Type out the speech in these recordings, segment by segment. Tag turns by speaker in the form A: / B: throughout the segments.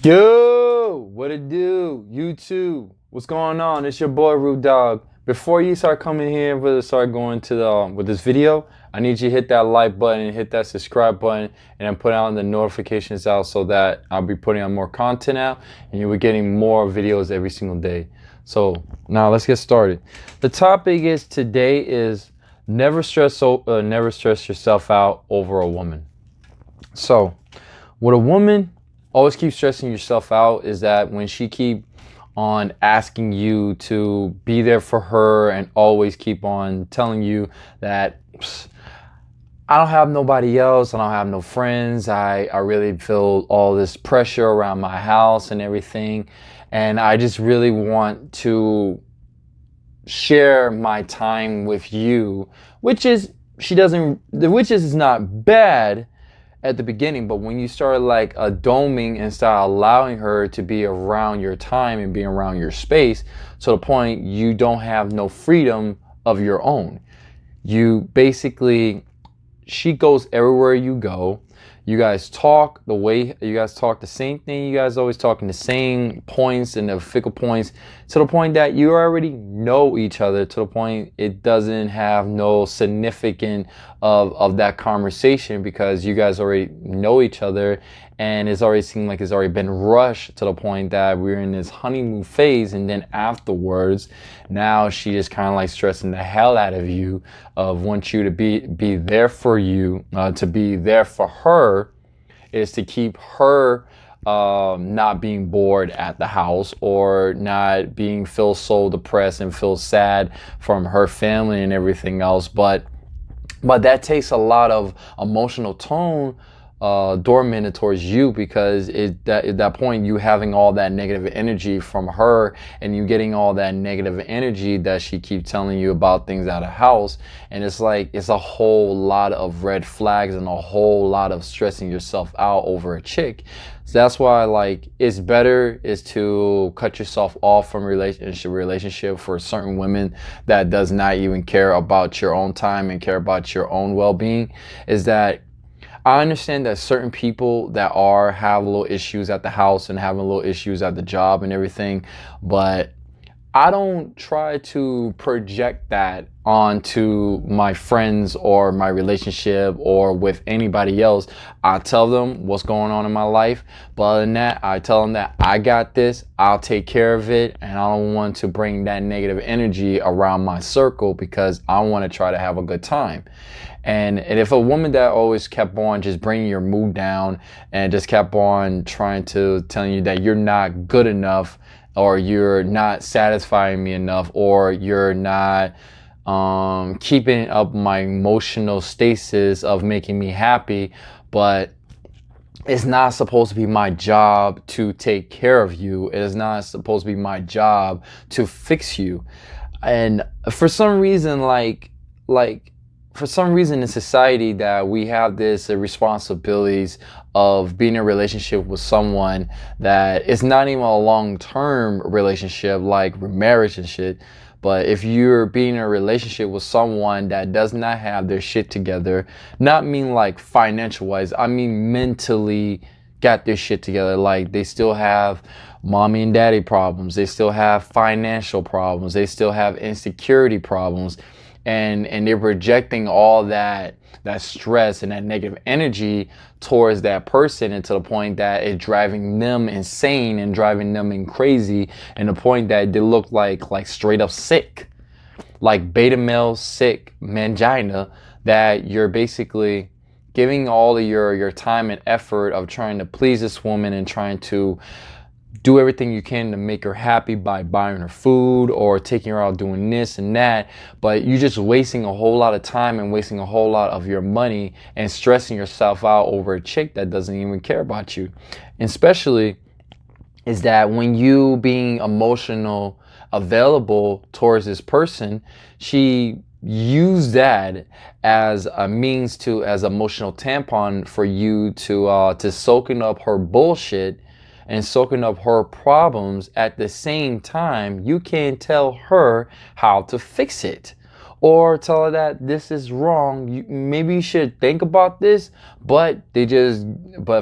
A: Yo, what it do? YouTube, what's going on? It's your boy Rude Dog. Before you start coming here and start going to the with this video, I need you to hit that like button, hit that subscribe button, and then put on the notifications out so that I'll be putting on more content out, and you'll be getting more videos every single day. So now let's get started. The topic today is never stress yourself out over a woman. So, with a woman, always keep stressing yourself out is that when she keep on asking you to be there for her and always keep on telling you that I don't have nobody else, I don't have no friends, I really feel all this pressure around my house and everything, and I just really want to share my time with you, which is not bad at the beginning, but when you start like doming and start allowing her to be around your time and being around your space to the point you don't have no freedom of your own. She goes everywhere you go. You guys talk the same thing. You guys always talking the same points and the fickle points to the point that you already know each other, to the point it doesn't have no significance of that conversation because you guys already know each other, and it's already seemed like it's already been rushed to the point that we're in this honeymoon phase, and then afterwards now she just kind of like stressing the hell out of you, of want you to be there for you, to be there for her, is to keep her not being bored at the house or not feel so depressed and feel sad from her family and everything else. But that takes a lot of emotional tone dormant towards you, because at that point you having all that negative energy from her, and you getting all that negative energy that she keeps telling you about things out of house, and it's like it's a whole lot of red flags and a whole lot of stressing yourself out over a chick. So that's why like it's better is to cut yourself off from relationship for certain women that does not even care about your own time and care about your own well-being. Is that I understand that certain people that have little issues at the house and having little issues at the job and everything, but I don't try to project that onto my friends or my relationship or with anybody else. I tell them what's going on in my life, but other than that, I tell them that I got this, I'll take care of it, and I don't want to bring that negative energy around my circle because I want to try to have a good time. And if a woman that always kept on just bringing your mood down and just kept on trying to tell you that you're not good enough, or you're not satisfying me enough, or you're not keeping up my emotional stasis of making me happy, but it's not supposed to be my job to take care of you. It is not supposed to be my job to fix you. And for some reason, for some reason in society that we have this responsibilities of being in a relationship with someone that is not even a long-term relationship like marriage and shit. But if you're being in a relationship with someone that does not have their shit together, not mean like financial wise, I mean mentally got their shit together, like they still have mommy and daddy problems, they still have financial problems, they still have insecurity problems, and they're projecting all that stress and that negative energy towards that person, and to the point that it's driving them insane and driving them crazy, and the point that they look like straight up sick, like beta male sick mangina, that you're basically giving all of your time and effort of trying to please this woman and trying to do everything you can to make her happy by buying her food or taking her out doing this and that, but you're just wasting a whole lot of time and wasting a whole lot of your money and stressing yourself out over a chick that doesn't even care about you. And especially is that when you being emotional available towards this person, she use that as a means as emotional tampon for you to soaking up her bullshit and soaking up her problems. At the same time, you can't tell her how to fix it or tell her that this is wrong. Maybe you should think about this, but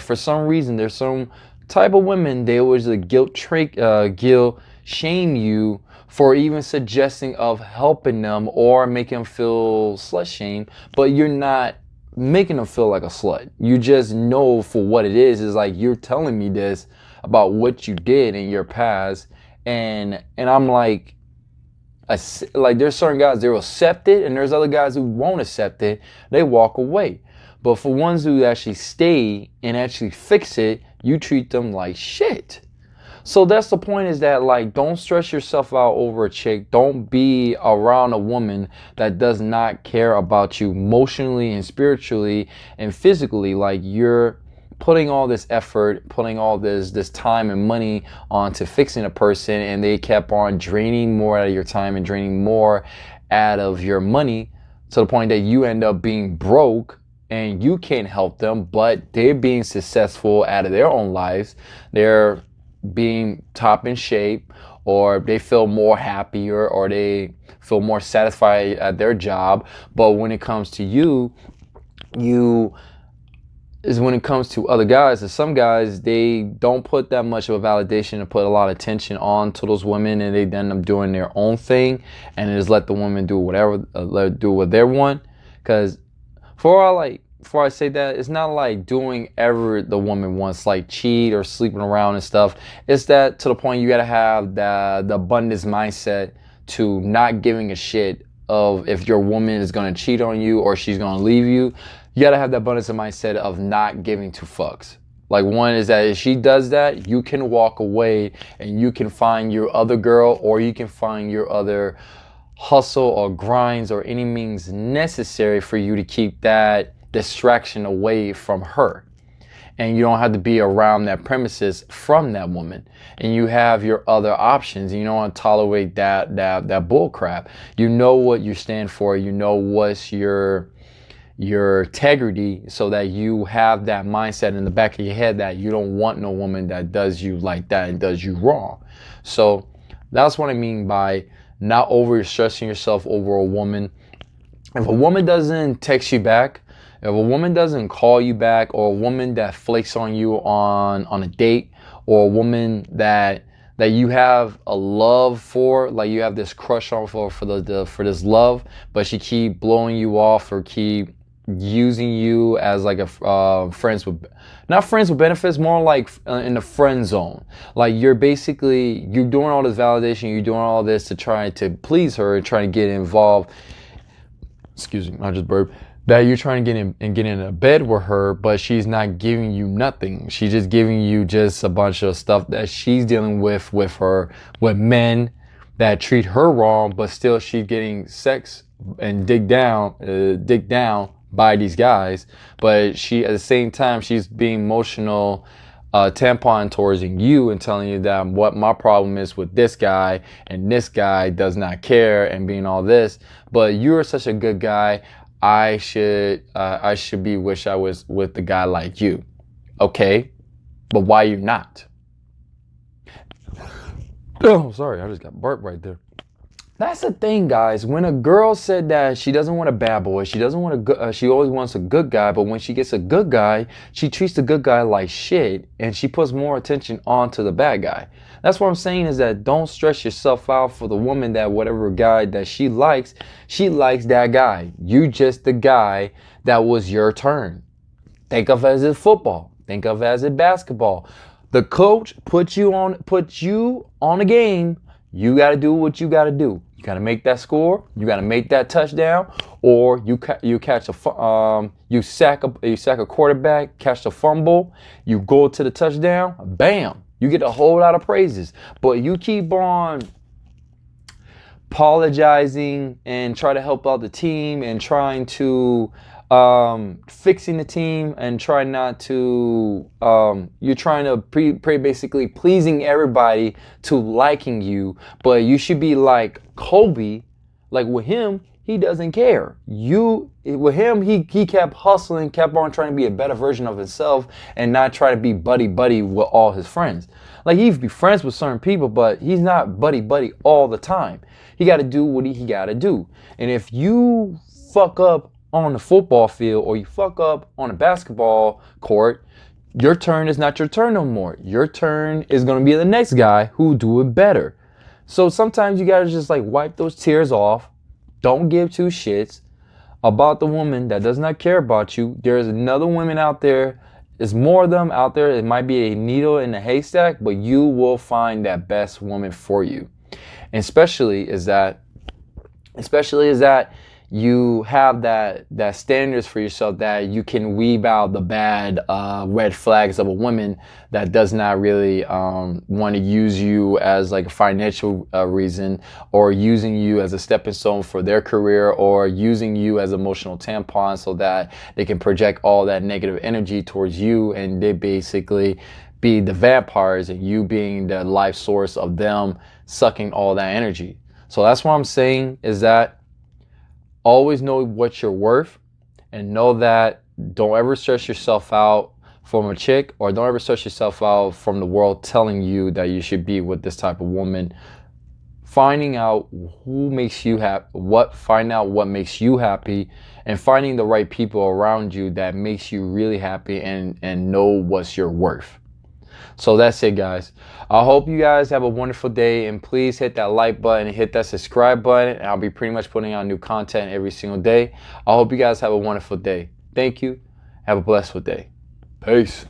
A: for some reason there's some type of women, they always guilt shame you for even suggesting of helping them or making them feel slut shame, but you're not making them feel like a slut. You just know for what it is. Is like, you're telling me this about what you did in your past, and I'm like, like, there's certain guys, they'll accept it, and there's other guys who won't accept it. They walk away. But for ones who actually stay and actually fix it, you treat them like shit. So that's the point, is that, like, don't stress yourself out over a chick. Don't be around a woman that does not care about you emotionally and spiritually and physically. Like, you're putting all this effort, putting all this time and money onto fixing a person, and they kept on draining more out of your time and draining more out of your money, to the point that you end up being broke and you can't help them, but they're being successful out of their own lives. They're being top in shape, or they feel more happier, or they feel more satisfied at their job. But when it comes to you is when it comes to other guys, and some guys, they don't put that much of a validation and put a lot of attention on to those women, and they end up doing their own thing and just let the women do whatever, do what they want. Because before I say that, it's not like doing ever the woman wants, like cheat or sleeping around and stuff. It's that, to the point, you gotta have the abundance mindset to not giving a shit of if your woman is gonna cheat on you or she's gonna leave you. You gotta have that abundance of mindset of not giving two fucks. Like, one is that if she does that, you can walk away and you can find your other girl, or you can find your other hustle or grinds or any means necessary for you to keep that distraction away from her. And you don't have to be around that premises from that woman. And you have your other options. You don't want to tolerate that bull crap. You know what you stand for. You know what's your integrity, so that you have that mindset in the back of your head that you don't want no woman that does you like that and does you wrong. So that's what I mean by not over stressing yourself over a woman. If a woman doesn't text you back, if a woman doesn't call you back, or a woman that flakes on you on a date, or a woman that you have a love for, like you have this crush on for this love, but she keep blowing you off or keep using you as like a not friends with benefits, more like in the friend zone. Like, you're doing all this validation, you're doing all this to try to please her and trying to get involved. Excuse me, I just burped. That you're trying to get in a bed with her, but she's not giving you nothing. She's just giving you just a bunch of stuff that she's dealing with men that treat her wrong, but still she's getting sex and dick down by these guys. But she, at the same time, she's being emotional tampon towards you and telling you that what my problem is with this guy, and this guy does not care, and being all this. But you're such a good guy. I should wish I was with a guy like you. Okay, but why you not? Oh, sorry, I just got burped right there. That's the thing, guys. When a girl said that she doesn't want a bad boy, she doesn't want she always wants a good guy, but when she gets a good guy, she treats the good guy like shit, and she puts more attention onto the bad guy. That's what I'm saying, is that don't stress yourself out for the woman that whatever guy that she likes that guy. You just the guy that was your turn. Think of it as in football. Think of it as in basketball. The coach put you on a game. You got to do what you got to do. You got to make that score. You got to make that touchdown, or you catch you sack a quarterback, catch a fumble, you go to the touchdown, bam. You get a whole lot of praises. But you keep on apologizing and try to help out the team and trying to fixing the team and try not to you're trying to basically pleasing everybody to liking you. But you should be like Kobe. Like, with him, he doesn't care. With him, he kept hustling, kept on trying to be a better version of himself and not try to be buddy with all his friends. Like, he'd be friends with certain people, but he's not buddy all the time. He got to do what he got to do. And if you fuck up on the football field, or you fuck up on a basketball court, your turn is not your turn no more. Your turn is going to be the next guy who do it better. So sometimes you got to just like wipe those tears off. Don't give two shits about the woman that does not care about you. There's another women out there. There's more of them out there. It might be a needle in a haystack, but you will find that best woman for you. And especially is that you have that standards for yourself, that you can weave out the bad red flags of a woman that does not really want to use you as like a financial reason, or using you as a stepping stone for their career, or using you as emotional tampon so that they can project all that negative energy towards you, and they basically be the vampires and you being the life source of them sucking all that energy. So that's what I'm saying, is that always know what you're worth, and know that don't ever stress yourself out from a chick, or don't ever stress yourself out from the world telling you that you should be with this type of woman. Finding out who makes you happy, find out what makes you happy, and finding the right people around you that makes you really happy, and know what's your worth. So that's it, guys. I hope you guys have a wonderful day, and please hit that like button and hit that subscribe button, and I'll be pretty much putting out new content every single day. I hope you guys have a wonderful day. Thank you. Have a blessed day. Peace.